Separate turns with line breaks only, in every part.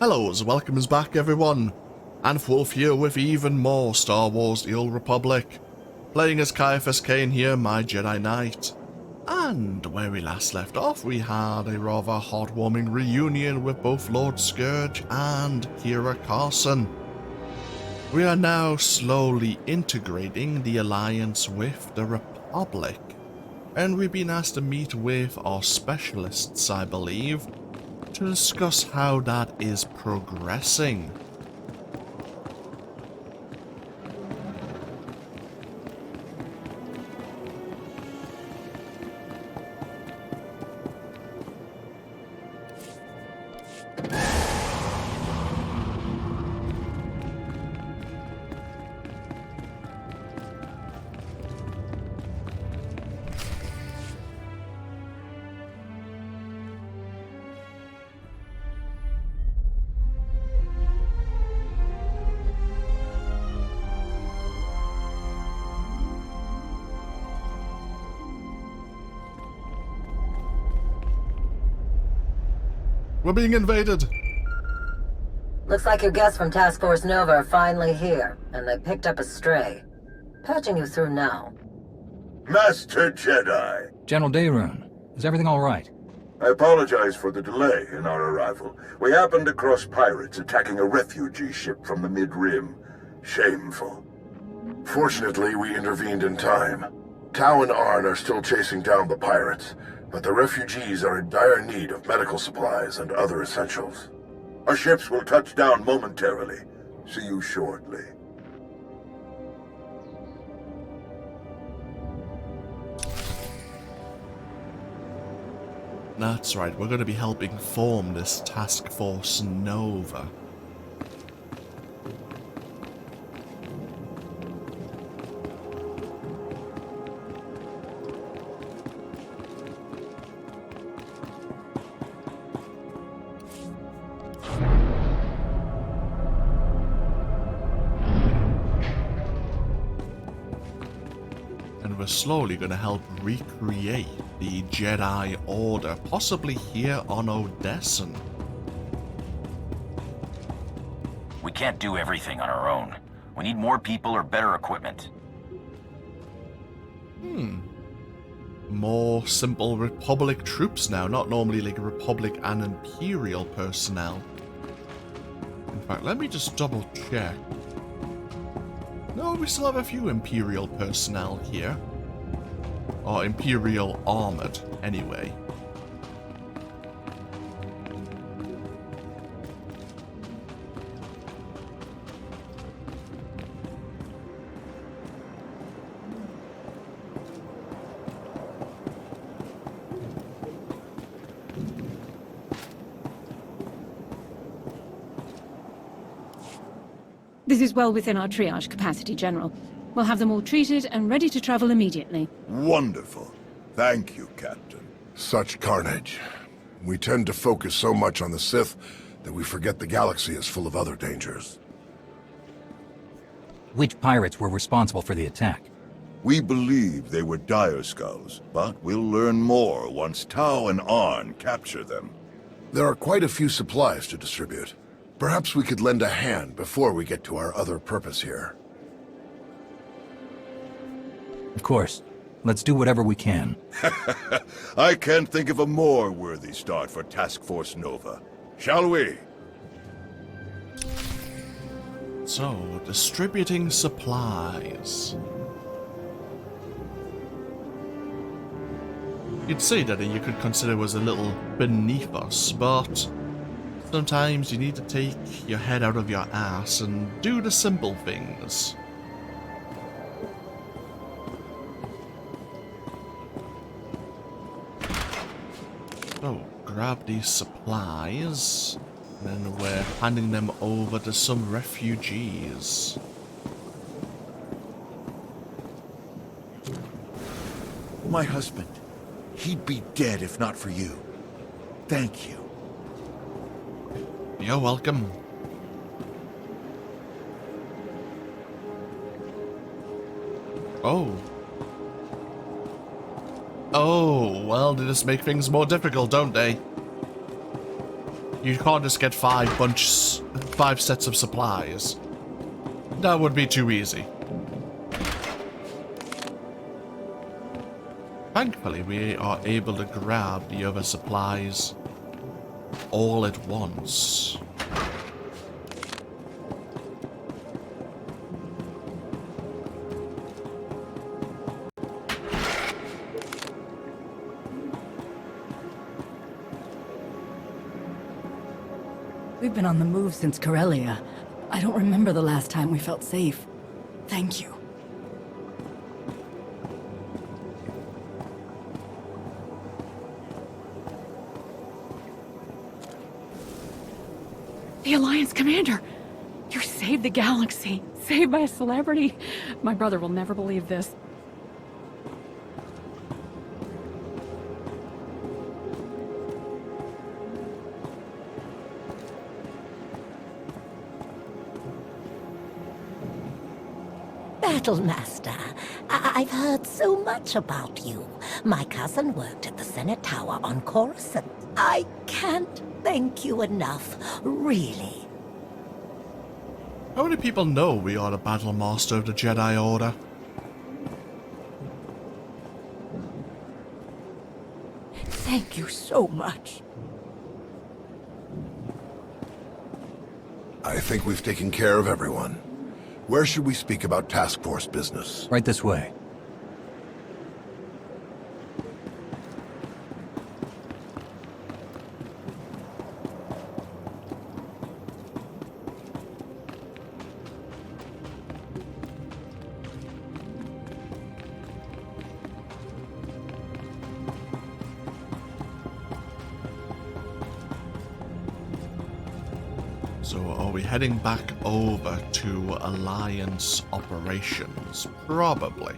Hellos, welcomes back everyone, and Wolf here with even more Star Wars The Old Republic, playing as Ciaphas Cain here, my Jedi Knight. And where we last left off, we had a rather heartwarming reunion with both Lord Scourge and Kira Carson. We are now slowly integrating the alliance with the Republic, and we've been asked to meet with our specialists, I believe, to discuss how that is progressing. We're being invaded!
Looks like your guests from Task Force Nova are finally here, and they picked up a stray. Patching you through now.
Master Jedi!
General Dayrun, is everything all right?
I apologize for the delay in our arrival. We happened across pirates attacking a refugee ship from the Mid-Rim. Shameful.
Fortunately, we intervened in time. Tau and Arn are still chasing down the pirates, but the refugees are in dire need of medical supplies and other essentials.
Our ships will touch down momentarily. See you shortly.
That's right, we're going to be helping form this Task Force Nova. We're slowly going to help recreate the Jedi Order, possibly here on Odessen.
We can't do everything on our own. We need more people or better equipment.
More simple Republic troops now, not normally like Republic and Imperial personnel. In fact, let me just double check. No, we still have a few Imperial personnel here. Or Imperial armored, anyway.
This is well within our triage capacity, General. We'll have them all treated and ready to travel immediately.
Wonderful. Thank you, Captain.
Such carnage. We tend to focus so much on the Sith that we forget the galaxy is full of other dangers.
Which pirates were responsible for the attack?
We believe they were dire skulls, but we'll learn more once Tau and Arn capture them.
There are quite a few supplies to distribute. Perhaps we could lend a hand before we get to our other purpose here.
Of course. Let's do whatever we can.
I can't think of a more worthy start for Task Force Nova. Shall we?
So, distributing supplies. You'd say that you could consider was a little beneath us, but sometimes you need to take your head out of your ass and do the simple things. So, grab these supplies, and then we're handing them over to some refugees.
My husband. He'd be dead if not for you. Thank you.
You're welcome. Oh. Oh, well, they just make things more difficult, don't they? You can't just get 5 sets of supplies. That would be too easy. Thankfully, we are able to grab the other supplies all at once.
We've been on the move since Corellia. I don't remember the last time we felt safe. Thank you.
The Alliance Commander! You saved the galaxy. Saved by a celebrity. My brother will never believe this.
Battlemaster, I've heard so much about you. My cousin worked at the Senate Tower on Coruscant. I can't thank you enough, really.
How many people know we are the Battle Master of the Jedi Order?
Thank you so much.
I think we've taken care of everyone. Where should we speak about task force business?
Right this way.
So are we heading back over to Alliance operations? Probably.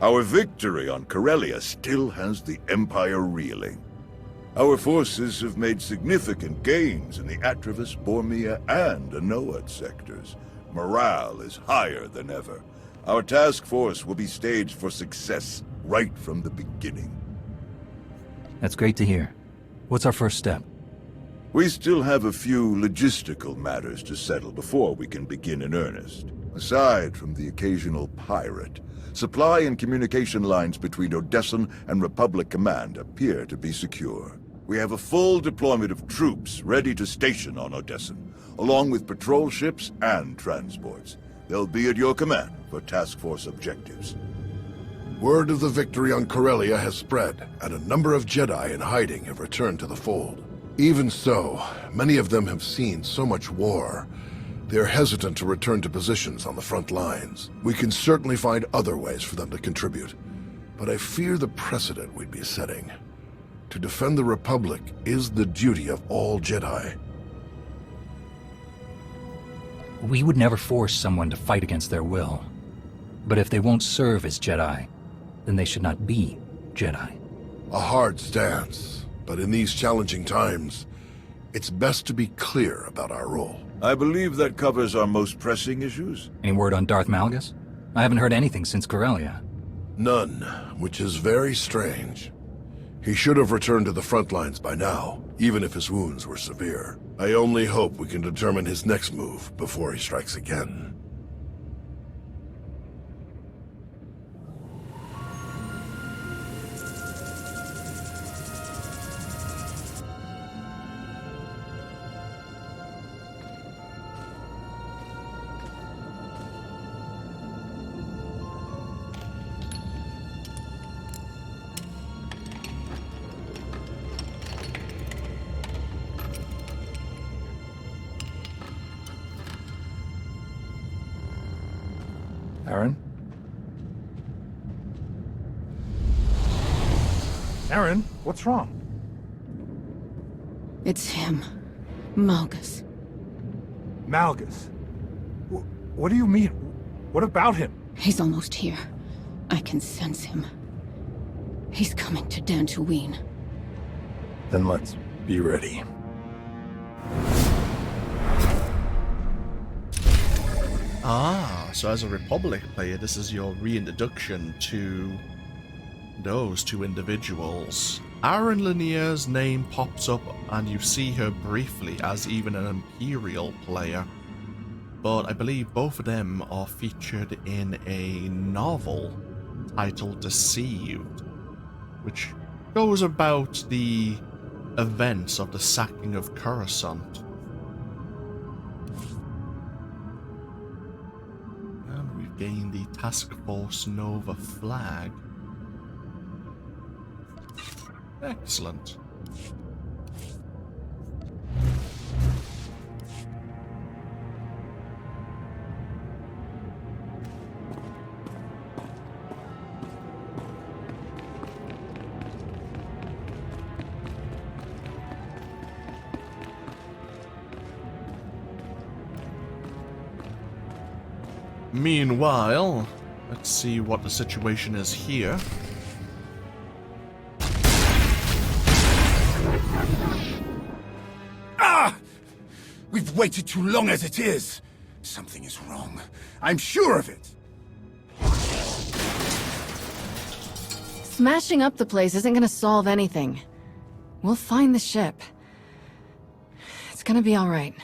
Our victory on Corellia still has the Empire reeling. Our forces have made significant gains in the Atravis, Bormia, and Anoat sectors. Morale is higher than ever. Our task force will be staged for success right from the beginning.
That's great to hear. What's our first step?
We still have a few logistical matters to settle before we can begin in earnest. Aside from the occasional pirate, supply and communication lines between Odessan and Republic Command appear to be secure. We have a full deployment of troops ready to station on Odessan, along with patrol ships and transports. They'll be at your command for task force objectives.
Word of the victory on Corellia has spread, and a number of Jedi in hiding have returned to the fold. Even so, many of them have seen so much war. They're hesitant to return to positions on the front lines. We can certainly find other ways for them to contribute, but I fear the precedent we'd be setting. To defend the Republic is the duty of all Jedi.
We would never force someone to fight against their will. But if they won't serve as Jedi, then they should not be Jedi.
A hard stance, but in these challenging times, it's best to be clear about our role.
I believe that covers our most pressing issues.
Any word on Darth Malgus? I haven't heard anything since Corellia.
None, which is very strange. He should have returned to the front lines by now, even if his wounds were severe. I only hope we can determine his next move before he strikes again.
Aaron, what's wrong?
It's him. Malgus.
Malgus? What do you mean? What about him?
He's almost here. I can sense him. He's coming to Dantooine.
Then let's be ready.
Ah, so as a Republic player, this is your reintroduction to those two individuals. Aaron Lanier's name pops up and you see her briefly as even an Imperial player. But I believe both of them are featured in a novel titled Deceived, which goes about the events of the sacking of Coruscant. And we've gained the Task Force Nova flag. Excellent. Meanwhile, let's see what the situation is here.
We've waited too long as it is. Something is wrong. I'm sure of it.
Smashing up the place isn't gonna solve anything. We'll find the ship. It's gonna be all right.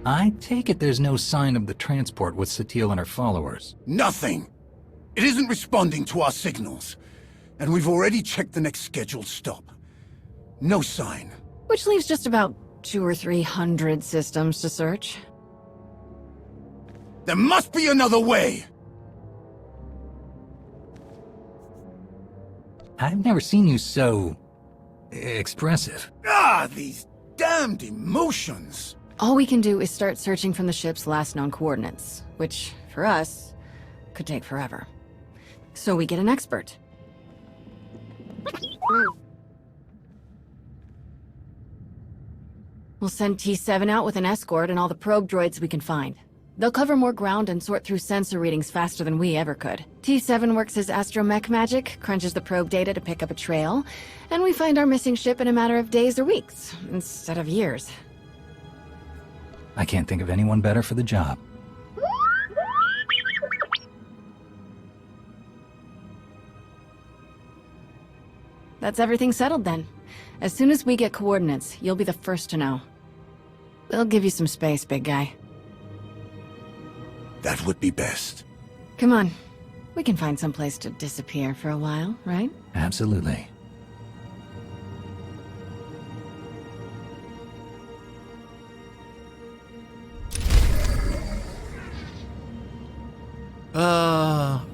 I take it there's no sign of the transport with Satele and her followers.
Nothing. It isn't responding to our signals. And we've already checked the next scheduled stop. No sign.
Which leaves just about 200 or 300 systems to search.
There must be another way!
I've never seen you so... expressive.
Ah, these damned emotions!
All we can do is start searching from the ship's last known coordinates, which, for us, could take forever. So we get an expert. We'll send T7 out with an escort and all the probe droids we can find. They'll cover more ground and sort through sensor readings faster than we ever could. T7 works his astromech magic, crunches the probe data to pick up a trail, and we find our missing ship in a matter of days or weeks, instead of years.
I can't think of anyone better for the job.
That's everything settled then. As soon as we get coordinates, you'll be the first to know. We'll give you some space, big guy.
That would be best.
Come on. We can find some place to disappear for a while, right?
Absolutely.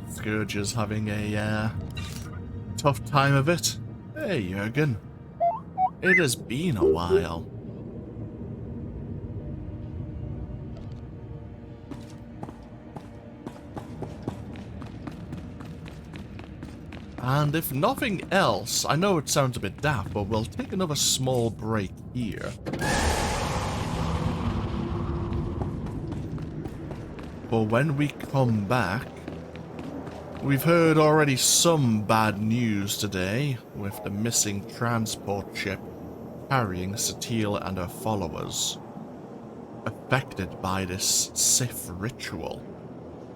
Scourge is having a tough time of it. Hey, Jurgen. It has been a while. And if nothing else, I know it sounds a bit daft, but we'll take another small break here. But when we come back, we've heard already some bad news today with the missing transport ship carrying Satele and her followers, affected by this Sith ritual.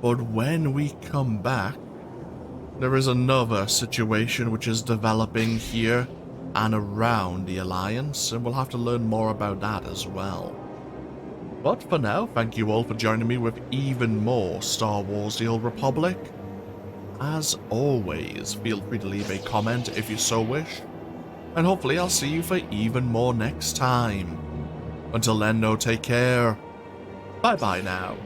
But when we come back, there is another situation which is developing here and around the Alliance, and we'll have to learn more about that as well. But for now, thank you all for joining me with even more Star Wars: The Old Republic. As always, feel free to leave a comment if you so wish, and hopefully I'll see you for even more next time. Until then, no, take care. Bye bye now.